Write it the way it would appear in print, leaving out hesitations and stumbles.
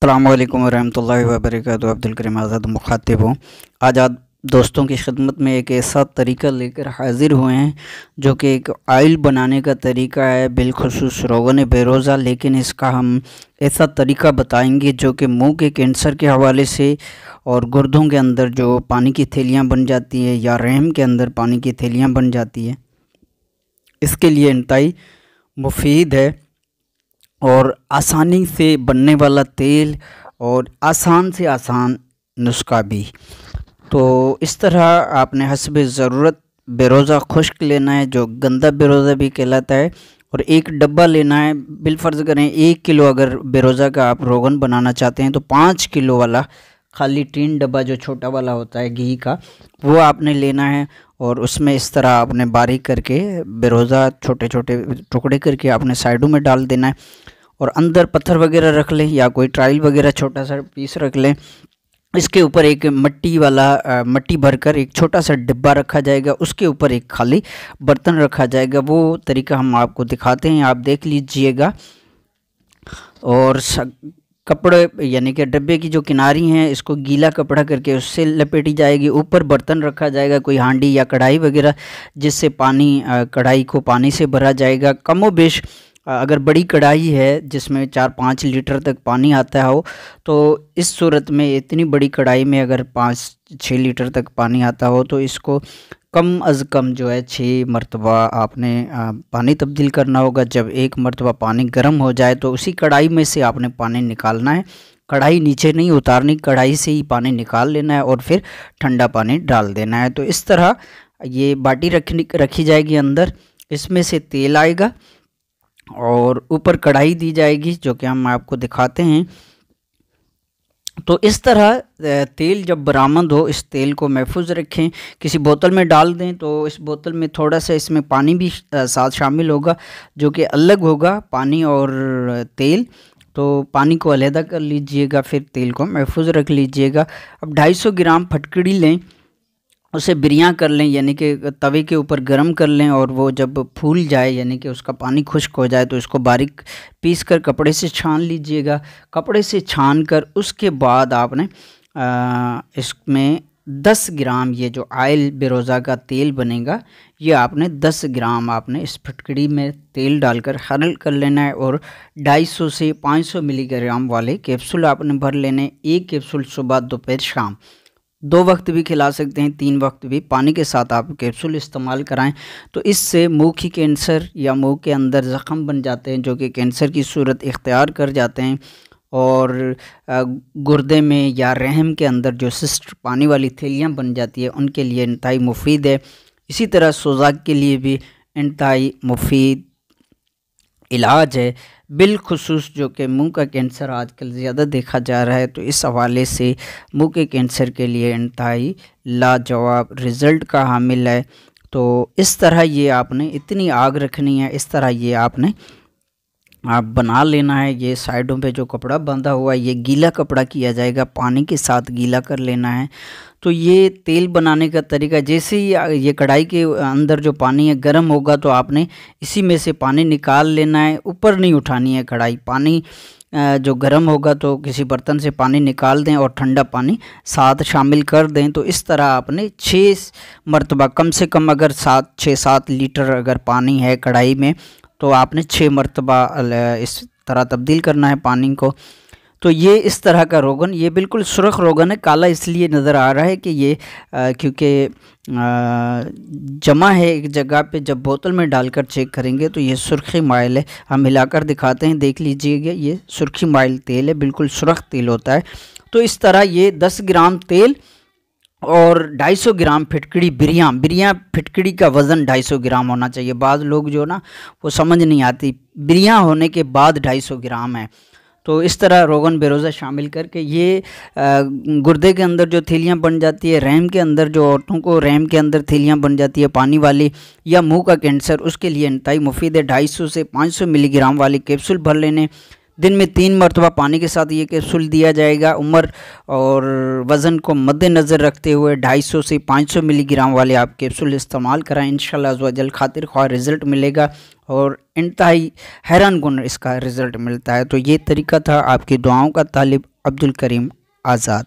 अस्सलामु अलैकुम वरहमतुल्लाहि वबरकातुहू। अब्दुल करीम आज़ाद मुखातिब हूँ। आज आप दोस्तों की खिदमत में एक ऐसा तरीका लेकर हाज़िर हुए हैं जो कि एक ऑयल बनाने का तरीका है, बिलखुसूस रोगन बेरोज़ा। लेकिन इसका हम ऐसा तरीका बताएंगे जो कि मुंह के कैंसर के हवाले से और गुर्दों के अंदर जो पानी की थैलियाँ बन जाती हैं या रहम के अंदर पानी की थैलियाँ बन जाती हैं, इसके लिए इंतहाई मुफीद है और आसानी से बनने वाला तेल और आसान से आसान नुस्खा भी। तो इस तरह आपने हस्ब ज़रूरत बेरोज़ा खुश्क लेना है जो गंदा बेरोज़ा भी कहलाता है, और एक डब्बा लेना है। बिलफ़र्ज़ करें 1 किलो अगर बेरोज़ा का आप रोगन बनाना चाहते हैं तो 5 किलो वाला खाली टीन डब्बा जो छोटा वाला होता है घी का, वो आपने लेना है। और उसमें इस तरह आपने बारीक करके बेरोज़ा छोटे छोटे टुकड़े करके आपने साइडों में डाल देना है, और अंदर पत्थर वगैरह रख लें या कोई ट्रायल वगैरह छोटा सा पीस रख लें। इसके ऊपर एक मट्टी भरकर एक छोटा सा डिब्बा रखा जाएगा, उसके ऊपर एक खाली बर्तन रखा जाएगा। वो तरीका हम आपको दिखाते हैं, आप देख लीजिएगा। और कपड़े यानी कि डब्बे की जो किनारी हैं इसको गीला कपड़ा करके उससे लपेटी जाएगी। ऊपर बर्तन रखा जाएगा, कोई हांडी या कढ़ाई वगैरह, जिससे पानी कढ़ाई को पानी से भरा जाएगा। कमो बेश अगर बड़ी कढ़ाई है जिसमें 4-5 लीटर तक पानी आता हो, तो इस सूरत में इतनी बड़ी कढ़ाई में अगर 5-6 लीटर तक पानी आता हो तो इसको कम अज़ कम जो है 6 मरतबा आपने पानी तब्दील करना होगा। जब एक मरतबा पानी गर्म हो जाए तो उसी कढ़ाई में से आपने पानी निकालना है। कढ़ाई नीचे नहीं उतारनी, कढ़ाई से ही पानी निकाल लेना है और फिर ठंडा पानी डाल देना है। तो इस तरह ये बाटी रखी जाएगी, अंदर इसमें से तेल आएगा और ऊपर कढ़ाई दी जाएगी जो कि हम आपको दिखाते हैं। तो इस तरह तेल जब बरामद हो, इस तेल को महफूज रखें, किसी बोतल में डाल दें। तो इस बोतल में थोड़ा सा इसमें पानी भी साथ शामिल होगा जो कि अलग होगा, पानी और तेल। तो पानी को अलहदा कर लीजिएगा, फिर तेल को महफूज रख लीजिएगा। अब 250 ग्राम फटकड़ी लें, उसे बिरियाँ कर लें, यानी कि तवे के ऊपर गरम कर लें, और वो जब फूल जाए यानी कि उसका पानी खुश्क हो जाए तो इसको बारीक पीस कर कपड़े से छान लीजिएगा। कपड़े से छान कर उसके बाद आपने इसमें 10 ग्राम ये जो ऑयल बेरोज़ा का तेल बनेगा, ये आपने 10 ग्राम आपने इस फटकड़ी में तेल डालकर हरल कर लेना है। और 250 से 500 मिलीग्राम वाले कैप्सूल आपने भर लेने। एक कैप्सूल सुबह, दोपहर, शाम, 2 वक्त भी खिला सकते हैं, 3 वक्त भी पानी के साथ आप कैप्सूल इस्तेमाल कराएं। तो इससे मुंह की कैंसर या मुंह के अंदर ज़ख़म बन जाते हैं जो कि कैंसर की सूरत इख्तियार कर जाते हैं, और गुर्दे में या रहम के अंदर जो सिस्ट पानी वाली थैलियाँ बन जाती है उनके लिए इंतहाई मुफीद है। इसी तरह सोज़ाक के लिए भी इंतहाई मुफीद इलाज है, बिलखुसूस जो कि मुंह का कैंसर आजकल ज़्यादा देखा जा रहा है। तो इस हवाले से मुंह के कैंसर के लिए इंतहाई लाजवाब रिज़ल्ट का हामिल है। तो इस तरह ये आपने इतनी आग रखनी है, इस तरह ये आपने आप बना लेना है। ये साइडों पे जो कपड़ा बंधा हुआ है ये गीला कपड़ा किया जाएगा, पानी के साथ गीला कर लेना है। तो ये तेल बनाने का तरीका, जैसे ही ये कढ़ाई के अंदर जो पानी है गर्म होगा तो आपने इसी में से पानी निकाल लेना है, ऊपर नहीं उठानी है कढ़ाई। पानी जो गर्म होगा तो किसी बर्तन से पानी निकाल दें और ठंडा पानी साथ शामिल कर दें। तो इस तरह आपने 6 मरतबा, कम से कम अगर 6-7 लीटर अगर पानी है कढ़ाई में तो आपने 6 मरतबा इस तरह तब्दील करना है पानी को। तो ये इस तरह का रोगन, ये बिल्कुल सुर्ख रोगन है। काला इसलिए नज़र आ रहा है कि ये क्योंकि जमा है एक जगह पे, जब बोतल में डालकर चेक करेंगे तो ये सुर्खी माइल है। हम मिलाकर दिखाते हैं, देख लीजिएगा, ये सुर्खी माइल तेल है, बिल्कुल सुर्ख तेल होता है। तो इस तरह ये 10 ग्राम तेल और 250 ग्राम फिटकड़ी बिरियाँ फिटकड़ी का वज़न 250 ग्राम होना चाहिए। बाद लोग जो ना वो समझ नहीं आती, बिरियाँ होने के बाद 250 ग्राम है। तो इस तरह रोगन बेरोज़ा शामिल करके ये गुर्दे के अंदर जो थैलियाँ बन जाती है, रहम के अंदर जो औरतों को रहम के अंदर थैलियाँ बन जाती है पानी वाली, या मुंह का कैंसर, उसके लिए इंतहाई मुफीद है। 250 से 500 मिलीग्राम वाली कैप्सूल भर लेने। दिन में 3 मरतबा पानी के साथ ये कैप्सूल दिया जाएगा। उम्र और वज़न को मद्देनज़र रखते हुए 250 से 500 मिलीग्राम वाले आप कैप्सूल इस्तेमाल कराएं। इंशाअल्लाह अज़्ज़ व जल खातिर ख्वाह रिज़ल्ट मिलेगा और इंतहाई हैरान कुन इसका रिज़ल्ट मिलता है। तो ये तरीका था, आपकी दुआओं का तालिब। अब्दुल करीम आज़ाद।